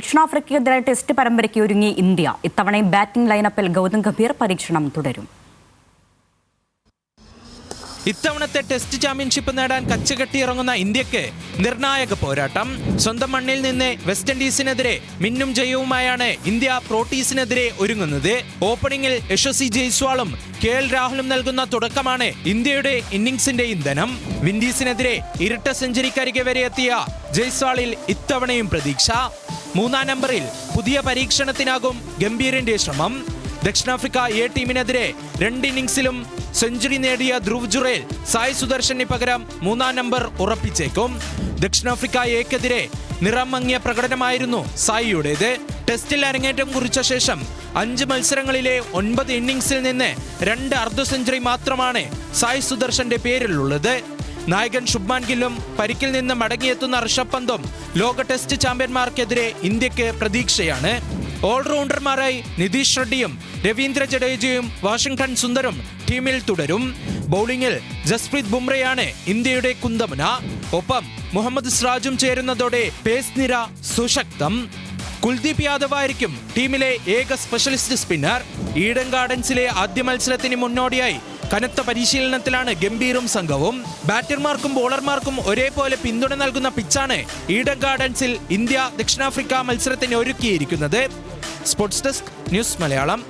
ദക്ഷിണാഫ്രിക്കയ്ക്കെതിരെ test പരമ്പരയ്ക്ക് ഒരുങ്ങി India. ഇത്തവണയും ബാറ്റിംഗ് ലൈനപ്പിൽ ഗൗതം ഗംഭീർ പരീക്ഷണം തുടരും. ഇത്തവണത്തെ ടെസ്റ്റ് ചാമ്പ്യൻഷിപ്പ് നേടാൻ കച്ചകെട്ടിയിറങ്ങുന്ന ഇന്ത്യക്ക് നിർണായക പോരാട്ടം. സ്വന്തം മണ്ണിൽ നിന്ന് വെസ്റ്റ് ഇൻഡീസിനെതിരെ മിന്നും ജയവുമായാണ് ഇന്ത്യ പ്രോട്ടീസിനെതിരെ ഒരുങ്ങുന്നത്. ഓപ്പണിംഗിൽ യശസ്വി ജയ്സ്വാളും KL രാഹുലും നൽകുന്ന തുടക്കമാണ് ഇന്ത്യയുടെ ഇന്നിംഗ്സിന്റെ ഇന്ധനം. വിൻഡീസിനെതിരെ ഇരട്ട സെഞ്ചുറിക്കരികെ വരെ എത്തിയ ജയ്സ്വാളിൽ ഇത്തവണയും പ്രതീക്ഷ. 3-ാം നമ്പറിൽ പുതിയ പരീക്ഷണത്തിനാകും ഗംഭീറിന്റെ ശ്രമം. ദക്ഷിണാഫ്രിക്ക A ടീമിനെതിരെ 2 ഇന്നിംഗ്സിലും സെഞ്ചുറി നേടിയ ധ്രുവ് ജുറേൽ സായ് സുദർശന് പകരം 3-ാം നമ്പർ ഉറപ്പിച്ചേക്കും. ദക്ഷിണാഫ്രിക്ക Aക്കെതിരെ നിറം മങ്ങിയ പ്രകടനമായിരുന്നു സായിയുടേത്. ടെസ്റ്റിൽ അരങ്ങേറ്റം കുറിച്ച ശേഷം 5 മത്സരങ്ങളിലെ 9 ഇന്നിംഗ്സിൽ നിന്ന് 2 അർദ്ധ സെഞ്ചുറി മാത്രമാണ് സായ് സുദർശന്റെ പേരിലുള്ളത്. നായകൻ ശുഭ്മാൻ ഗില്ലും പരിക്കിൽ നിന്ന് മടങ്ങിയെത്തുന്ന ഋഷഭ് പന്തും ലോക ടെസ്റ്റ് ചാമ്പ്യന്മാർക്കെതിരെ ഇന്ത്യക്ക് പ്രതീക്ഷയാണ്. ഓൾറൗണ്ടർമാരായി നിതീഷ് റെഡ്ഡിയും രവീന്ദ്ര ജഡേജയും വാഷിംഗ്ടൺ സുന്ദറും ടീമിൽ തുടരും. ബൗളിംഗിൽ ജസ്പ്രീത് ബുംറയാണ് ഇന്ത്യയുടെ കുന്തമുന. ഒപ്പം മുഹമ്മദ് സിറാജും ചേരുന്നതോടെ പേസ് നിര സുശക്തം. കുൽദീപ് യാദവ് ആയിരിക്കും ടീമിലെ ഏക സ്പെഷ്യലിസ്റ്റ് സ്പിന്നർ. ഈഡൻ ഗാർഡൻസിലെ ആദ്യ മത്സരത്തിന് മുന്നോടിയായി കനത്ത പരിശീലനത്തിലാണ് ഗംഭീറും സംഘവും. ബാറ്റർമാർക്കും ബോളർമാർക്കും ഒരേപോലെ പിന്തുണ നൽകുന്ന പിച്ചാണ് ഈഡൻ ഗാർഡൻസിൽ ഇന്ത്യ ദക്ഷിണാഫ്രിക്ക മത്സരത്തിന് ഒരുക്കിയിരിക്കുന്നത്. Sports desk, news Malayalam.